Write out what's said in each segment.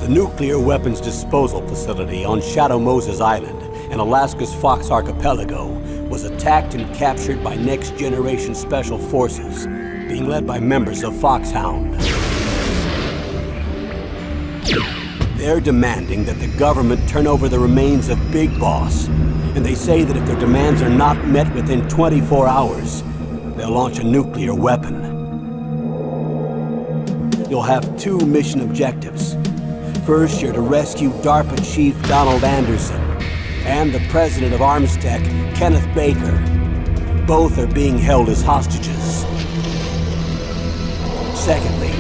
The nuclear weapons disposal facility on Shadow Moses Island in Alaska's Fox Archipelago was attacked and captured by next-generation special forces, being led by members of Foxhound. They're demanding that the government turn over the remains of Big Boss, and they say that if their demands are not met within 24 hours, they'll launch a nuclear weapon. You'll have two mission objectives. First, you're to rescue DARPA Chief Donald Anderson and the president of Armstech, Kenneth Baker. Both are being held as hostages. Secondly,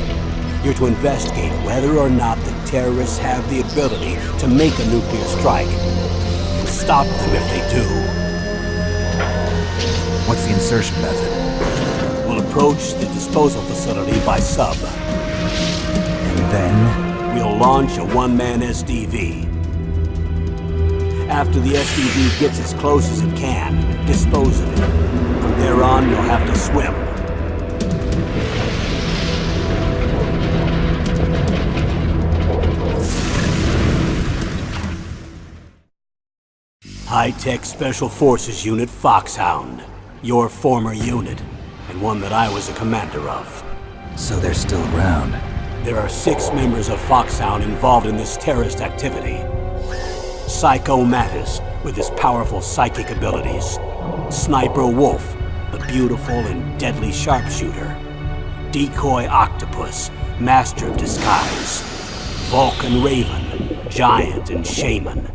you're to investigate whether or not the terrorists have the ability to make a nuclear strike, and stop them if they do. What's the insertion method? We'll approach the disposal facility by sub. And then? We'll launch a one-man SDV. After the SDV gets as close as it can, dispose of it. From there on, you'll have to swim. High-Tech Special Forces Unit Foxhound. Your former unit, and one that I was a commander of. So they're still around. There are 6 members of Foxhound involved in this terrorist activity. Psycho Mattis, with his powerful psychic abilities. Sniper Wolf, the beautiful and deadly sharpshooter. Decoy Octopus, master of disguise. Vulcan Raven, giant and shaman.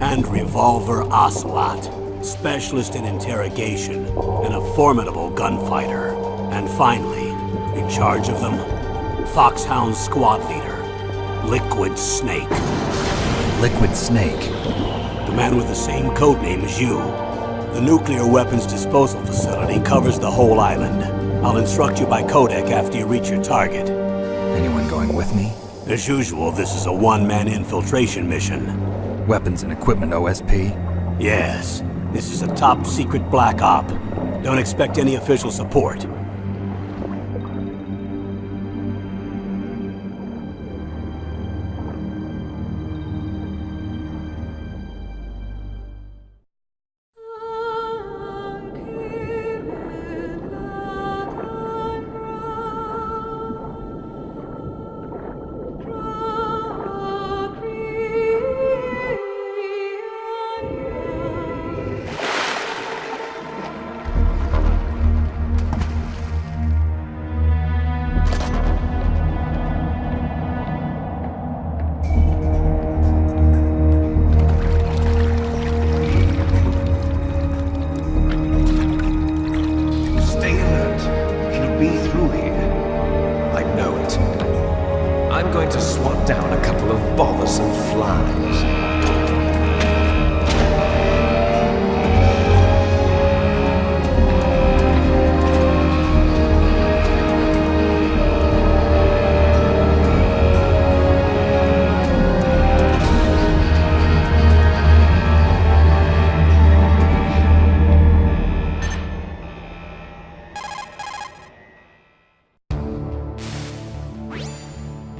And Revolver Ocelot, specialist in interrogation and a formidable gunfighter. And finally, in charge of them, Foxhound's squad leader, Liquid Snake. Liquid Snake? The man with the same codename as you. The nuclear weapons disposal facility covers the whole island. I'll instruct you by codec after you reach your target. Anyone going with me? As usual, this is a one-man infiltration mission. Weapons and equipment OSP? Yes. This is a top-secret black op. Don't expect any official support.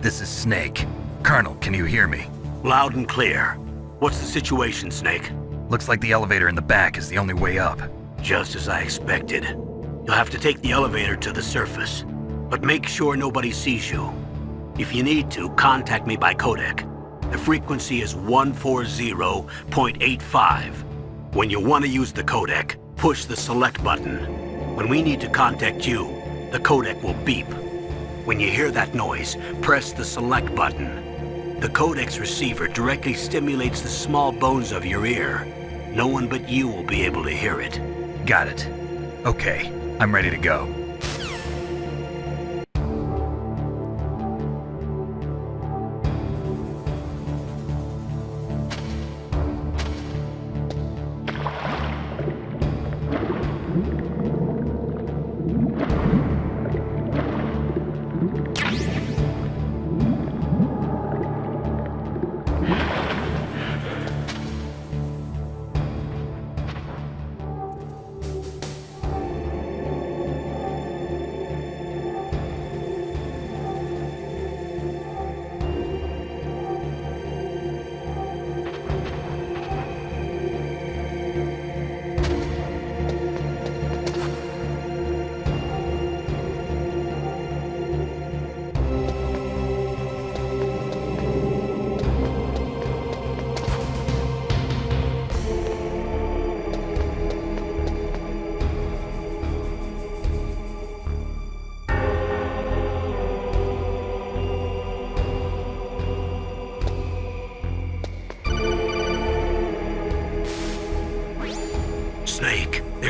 This is Snake. Colonel, can you hear me? Loud and clear. What's the situation, Snake? Looks like the elevator in the back is the only way up. Just as I expected. You'll have to take the elevator to the surface. But make sure nobody sees you. If you need to, contact me by codec. The frequency is 140.85. When you want to use the codec, push the select button. When we need to contact you, the codec will beep. When you hear that noise, press the select button. The codec's receiver directly stimulates the small bones of your ear. No one but you will be able to hear it. Got it. Okay, I'm ready to go.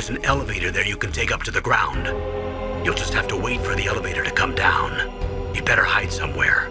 There's an elevator there you can take up to the ground. You'll just have to wait for the elevator to come down. You better hide somewhere.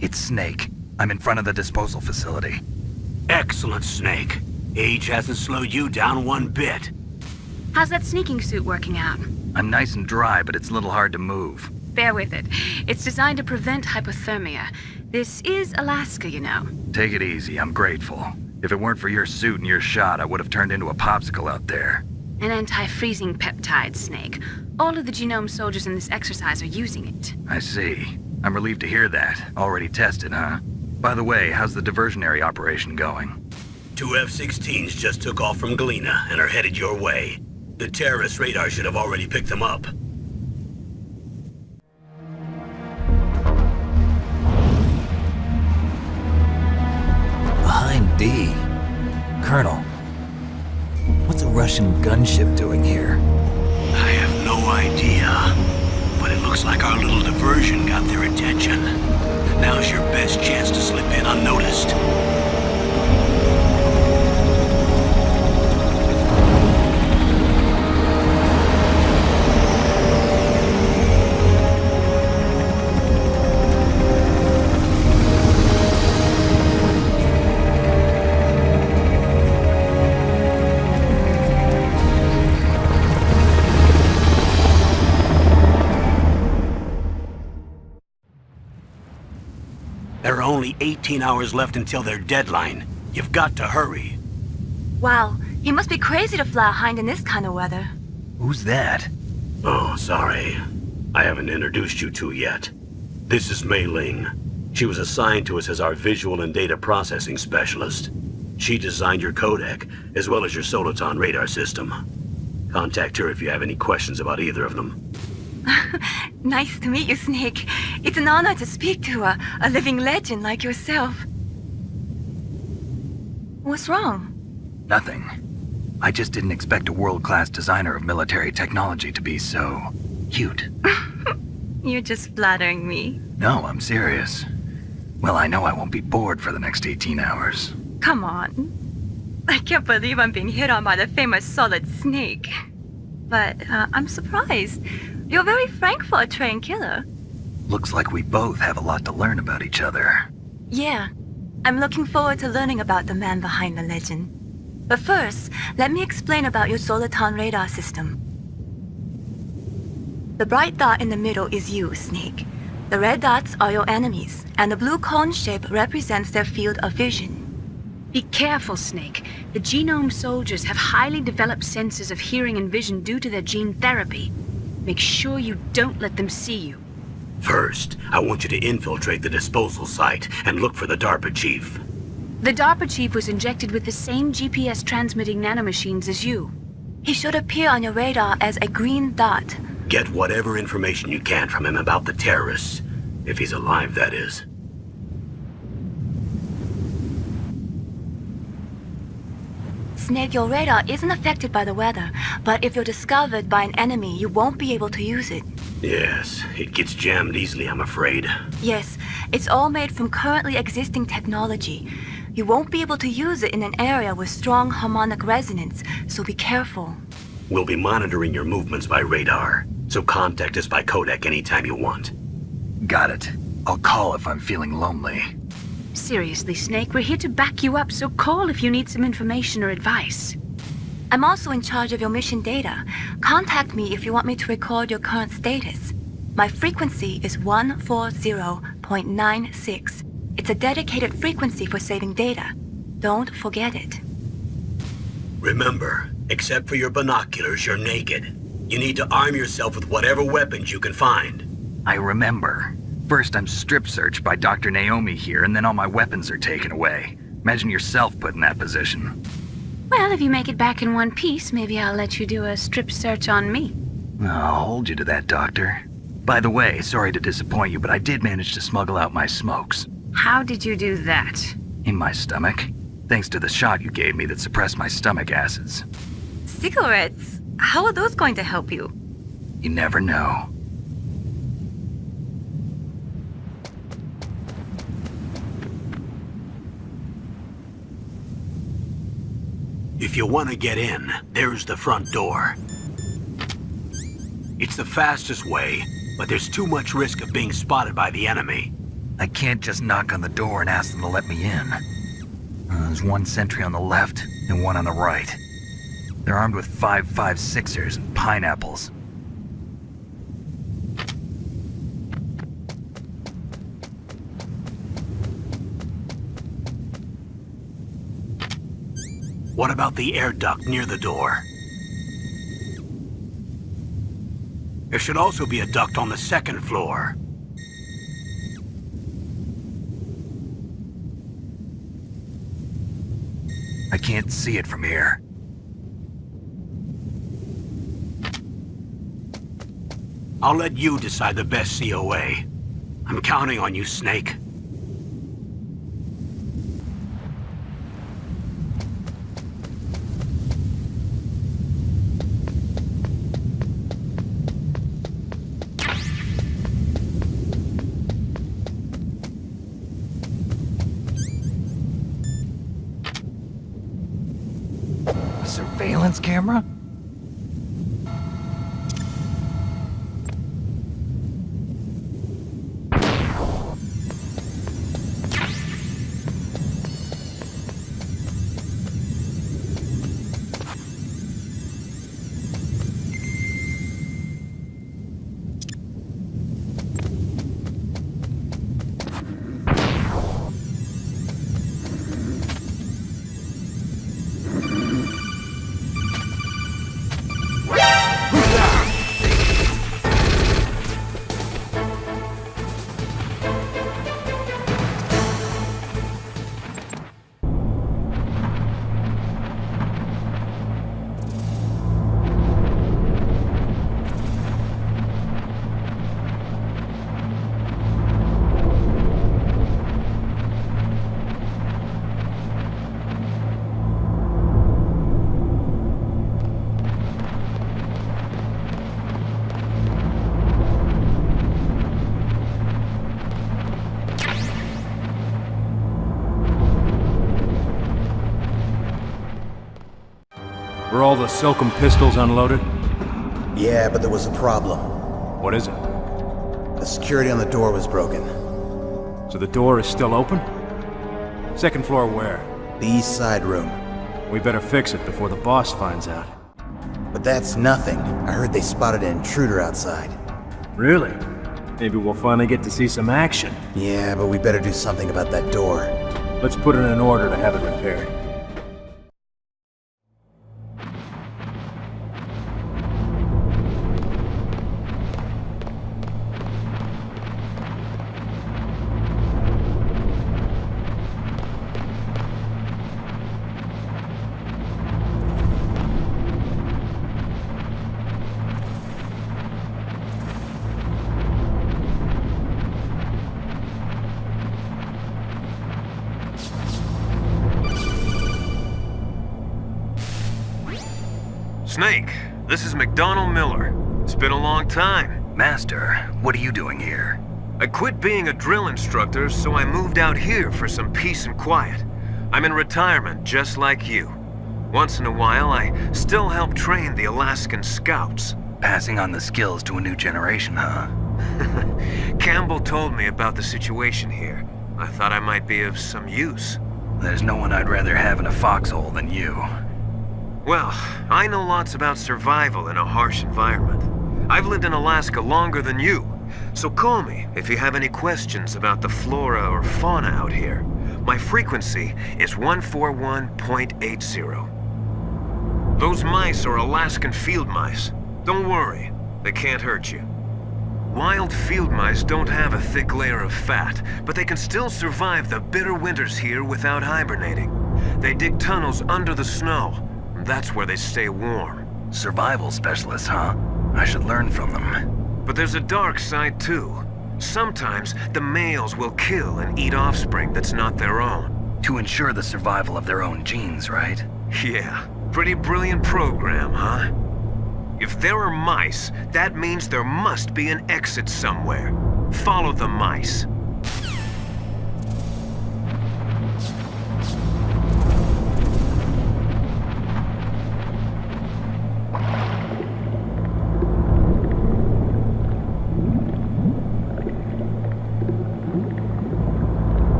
It's Snake. I'm in front of the disposal facility. Excellent, Snake. Age hasn't slowed you down one bit. How's that sneaking suit working out? I'm nice and dry, but it's a little hard to move. Bear with it. It's designed to prevent hypothermia. This is Alaska, you know. Take it easy, I'm grateful. If it weren't for your suit and your shot, I would have turned into a popsicle out there. An anti-freezing peptide, Snake. All of the genome soldiers in this exercise are using it. I see. I'm relieved to hear that. Already tested, huh? By the way, how's the diversionary operation going? 2 F-16s just took off from Galena and are headed your way. The terrorist radar should have already picked them up. Behind D. Colonel, what's a Russian gunship doing here? I have no idea. But it looks like our little diversion got their attention. Now's your best chance to slip in unnoticed. There are only 18 hours left until their deadline. You've got to hurry. Wow, you must be crazy to fly behind in this kind of weather. Who's that? Oh, sorry. I haven't introduced you two yet. This is Mei Ling. She was assigned to us as our visual and data processing specialist. She designed your codec, as well as your Soliton radar system. Contact her if you have any questions about either of them. Nice to meet you, Snake. It's an honor to speak to a living legend like yourself. What's wrong? Nothing. I just didn't expect a world-class designer of military technology to be so cute. You're just flattering me. No, I'm serious. Well, I know I won't be bored for the next 18 hours. Come on. I can't believe I'm being hit on by the famous Solid Snake. But I'm surprised. You're very frank for a trained killer. Looks like we both have a lot to learn about each other. Yeah. I'm looking forward to learning about the man behind the legend. But first, let me explain about your Soliton radar system. The bright dot in the middle is you, Snake. The red dots are your enemies, and the blue cone shape represents their field of vision. Be careful, Snake. The genome soldiers have highly developed senses of hearing and vision due to their gene therapy. Make sure you don't let them see you. First, I want you to infiltrate the disposal site and look for the DARPA chief. The DARPA chief was injected with the same GPS transmitting nanomachines as you. He should appear on your radar as a green dot. Get whatever information you can from him about the terrorists. If he's alive, that is. Snake, your radar isn't affected by the weather, but if you're discovered by an enemy, you won't be able to use it. Yes, it gets jammed easily, I'm afraid. Yes, it's all made from currently existing technology. You won't be able to use it in an area with strong harmonic resonance, so be careful. We'll be monitoring your movements by radar, so contact us by codec anytime you want. Got it. I'll call if I'm feeling lonely. Seriously, Snake, we're here to back you up, so call if you need some information or advice. I'm also in charge of your mission data. Contact me if you want me to record your current status. My frequency is 140.96. It's a dedicated frequency for saving data. Don't forget it. Remember, except for your binoculars, you're naked. You need to arm yourself with whatever weapons you can find. I remember. First I'm strip searched by Dr. Naomi here, and then all my weapons are taken away. Imagine yourself put in that position. Well, if you make it back in one piece, maybe I'll let you do a strip search on me. I'll hold you to that, Doctor. By the way, sorry to disappoint you, but I did manage to smuggle out my smokes. How did you do that? In my stomach. Thanks to the shot you gave me that suppressed my stomach acids. Cigarettes? How are those going to help you? You never know. If you want to get in, there's the front door. It's the fastest way, but there's too much risk of being spotted by the enemy. I can't just knock on the door and ask them to let me in. There's one sentry on the left and one on the right. They're armed with 5.56ers and pineapples. What about the air duct near the door? There should also be a duct on the second floor. I can't see it from here. I'll let you decide the best COA. I'm counting on you, Snake. A surveillance camera? Were all the Silcom pistols unloaded? Yeah, but there was a problem. What is it? The security on the door was broken. So the door is still open? Second floor where? The east side room. We better fix it before the boss finds out. But that's nothing. I heard they spotted an intruder outside. Really? Maybe we'll finally get to see some action. Yeah, but we better do something about that door. Let's put in an order to have it repaired. Snake, this is McDonald Miller. It's been a long time. Master, what are you doing here? I quit being a drill instructor, so I moved out here for some peace and quiet. I'm in retirement, just like you. Once in a while, I still help train the Alaskan Scouts. Passing on the skills to a new generation, huh? Campbell told me about the situation here. I thought I might be of some use. There's no one I'd rather have in a foxhole than you. Well, I know lots about survival in a harsh environment. I've lived in Alaska longer than you, so call me if you have any questions about the flora or fauna out here. My frequency is 141.80. Those mice are Alaskan field mice. Don't worry, they can't hurt you. Wild field mice don't have a thick layer of fat, but they can still survive the bitter winters here without hibernating. They dig tunnels under the snow. That's where they stay warm. Survival specialists, huh? I should learn from them. But there's a dark side too. Sometimes the males will kill and eat offspring that's not their own. To ensure the survival of their own genes, right? Yeah, pretty brilliant program, huh? If there are mice, that means there must be an exit somewhere. Follow the mice.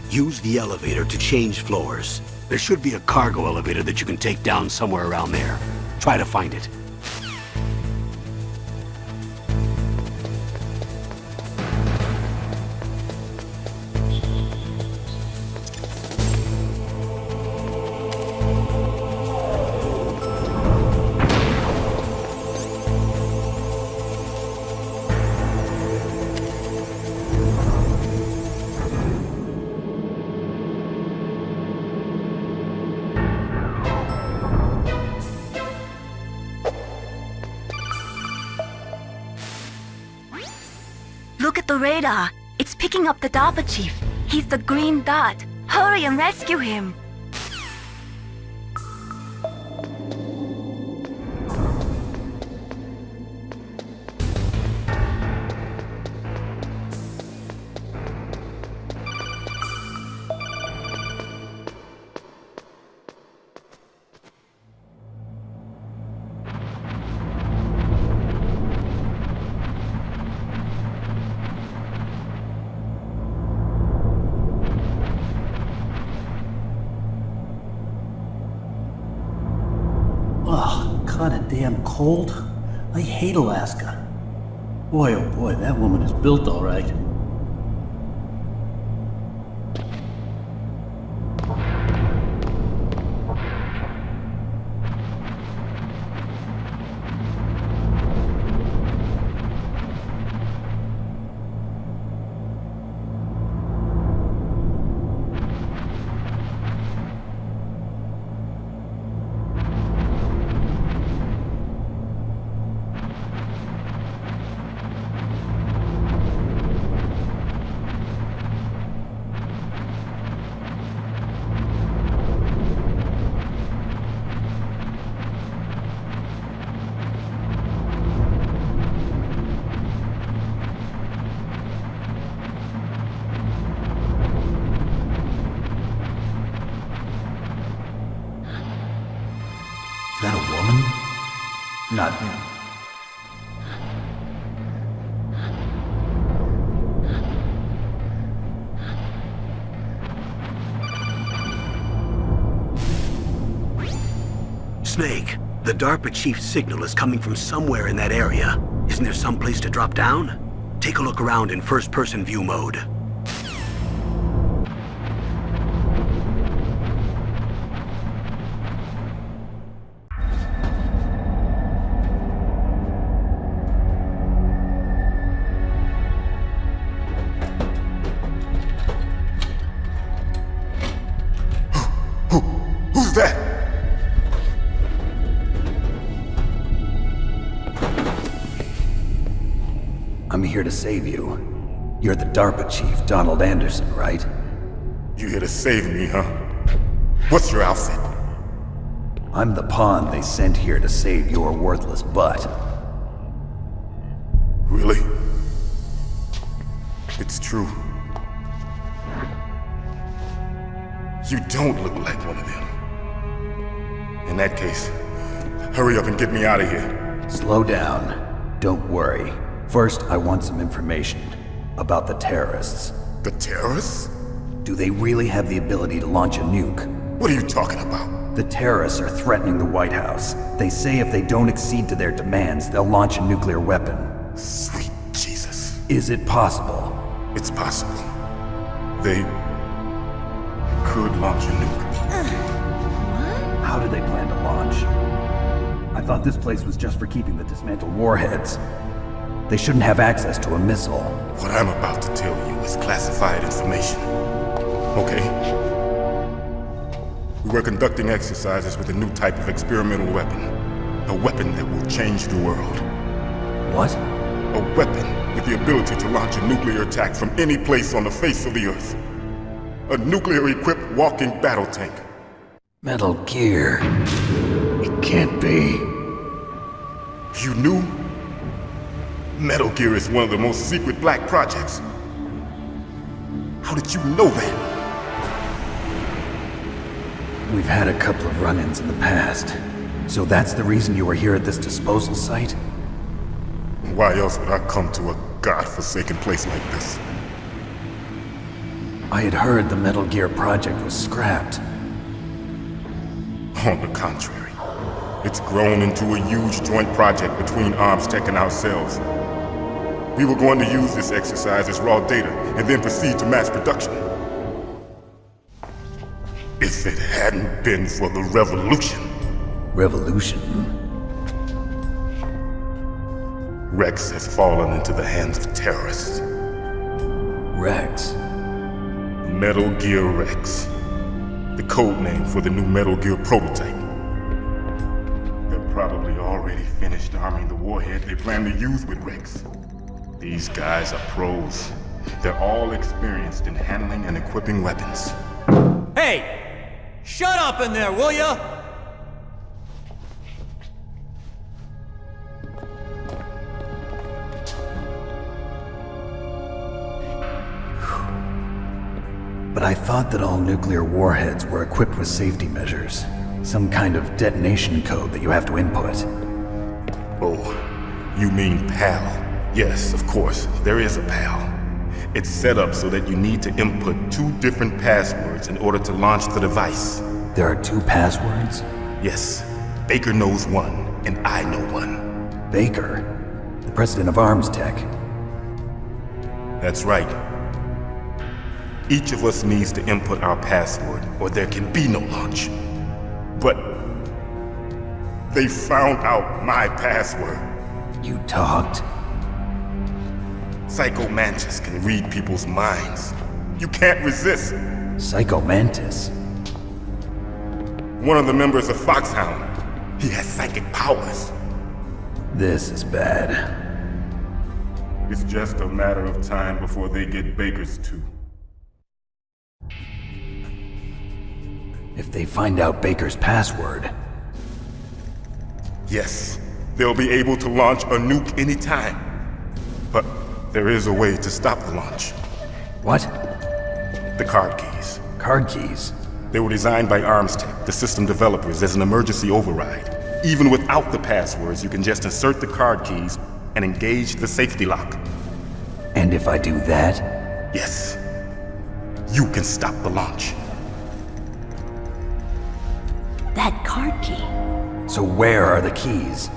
Use the elevator to change floors. There should be a cargo elevator that you can take down somewhere around there. Try to find it. Look at the radar. It's picking up the DARPA chief. He's the green dot. Hurry and rescue him. Ugh, kinda damn cold. I hate Alaska. Boy, oh boy, that woman is built all right. not him. Snake, the DARPA chief's signal is coming from somewhere in that area. Isn't there some place to drop down? Take a look around in first-person view mode. Who's that? I'm here to save you. You're the DARPA chief, Donald Anderson, right? You here to save me, huh? What's your outfit? I'm the pawn they sent here to save your worthless butt. Really? It's true. You don't look like one of them. In that case, hurry up and get me out of here. Slow down. Don't worry. First, I want some information about the terrorists. The terrorists? Do they really have the ability to launch a nuke? What are you talking about? The terrorists are threatening the White House. They say if they don't accede to their demands, they'll launch a nuclear weapon. Sweet Jesus. Is it possible? It's possible. They could launch a nuke. How do they plan to launch? I thought this place was just for keeping the dismantled warheads. They shouldn't have access to a missile. What I'm about to tell you is classified information. Okay? We were conducting exercises with a new type of experimental weapon. A weapon that will change the world. What? A weapon with the ability to launch a nuclear attack from any place on the face of the Earth. A nuclear-equipped walking battle tank. Metal Gear. It can't be. You knew? Metal Gear is one of the most secret black projects. How did you know that? We've had a couple of run-ins in the past. So that's the reason you were here at this disposal site? Why else would I come to a godforsaken place like this? I had heard the Metal Gear project was scrapped. On the contrary, it's grown into a huge joint project between Arms Tech and ourselves. We were going to use this exercise as raw data and then proceed to mass production. If it hadn't been for the revolution. Revolution? Rex has fallen into the hands of terrorists. Rex? Metal Gear Rex. The code name for the new Metal Gear prototype. They're probably already finished arming the warhead they plan to use with Rex. These guys are pros. They're all experienced in handling and equipping weapons. Hey! Shut up in there, will ya? But I thought that all nuclear warheads were equipped with safety measures. Some kind of detonation code that you have to input. Oh, you mean PAL? Yes, of course, there is a PAL. It's set up so that you need to input 2 different passwords in order to launch the device. There are 2 passwords? Yes. Baker knows one, and I know one. Baker? The president of Arms Tech? That's right. Each of us needs to input our password, or there can be no launch. But they found out my password. You talked? Psycho Mantis can read people's minds. You can't resist. Psycho Mantis? One of the members of Foxhound. He has psychic powers. This is bad. It's just a matter of time before they get Baker's too. If they find out Baker's password... Yes, they'll be able to launch a nuke anytime. But there is a way to stop the launch. What? The card keys. Card keys? They were designed by Arms Tech, the system developers, as an emergency override. Even without the passwords, you can just insert the card keys and engage the safety lock. And if I do that? Yes. You can stop the launch. That card key. So where are the keys?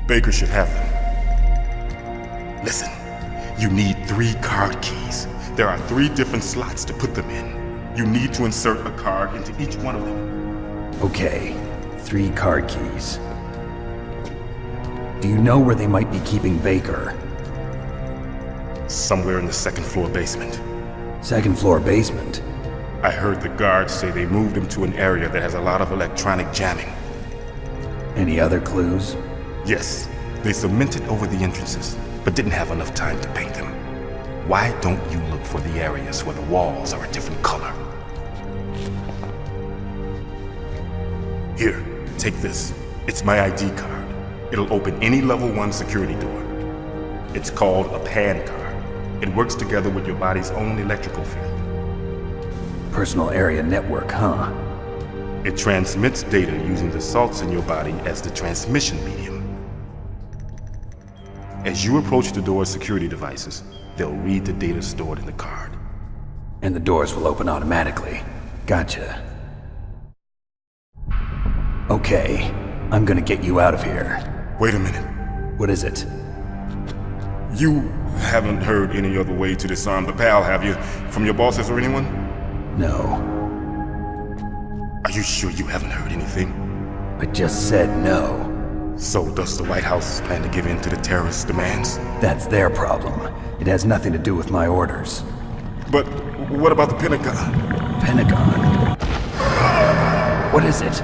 Baker should have them. Listen, you need 3 card keys. There are 3 different slots to put them in. You need to insert a card into each one of them. Okay, 3 card keys. Do you know where they might be keeping Baker? Somewhere in the 2nd floor basement. 2nd floor basement? I heard the guards say they moved him to an area that has a lot of electronic jamming. Any other clues? Yes, they cemented over the entrances, but didn't have enough time to paint them. Why don't you look for the areas where the walls are a different color? Here, take this. It's my ID card. It'll open any level 1 security door. It's called a PAN card. It works together with your body's own electrical field. Personal area network, huh? It transmits data using the salts in your body as the transmission medium. As you approach the door's security devices, they'll read the data stored in the card. And the doors will open automatically. Gotcha. Okay, I'm gonna get you out of here. Wait a minute. What is it? You haven't heard any other way to disarm the PAL, have you? From your bosses or anyone? No. Are you sure you haven't heard anything? I just said no. So does the White House plan to give in to the terrorists' demands? That's their problem. It has nothing to do with my orders. But what about the Pentagon? Pentagon? What is it?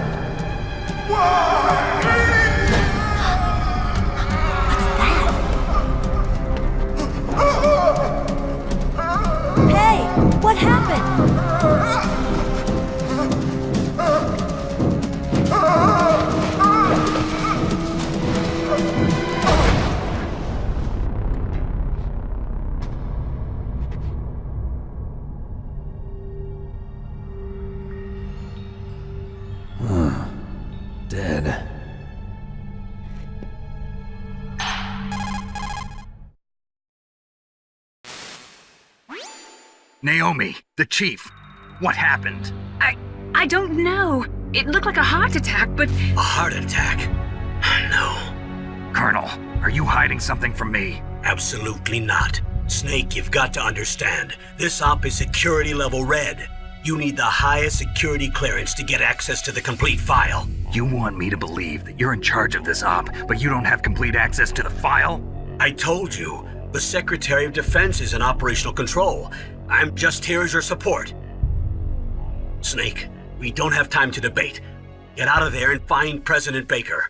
Hey, what happened? Dead. Naomi, the chief. What happened? I don't know. It looked like a heart attack, but... A heart attack? No. Colonel, are you hiding something from me? Absolutely not. Snake, you've got to understand. This op is security level red. You need the highest security clearance to get access to the complete file. You want me to believe that you're in charge of this op, but you don't have complete access to the file? I told you, the Secretary of Defense is in operational control. I'm just here as your support. Snake, we don't have time to debate. Get out of there and find President Baker.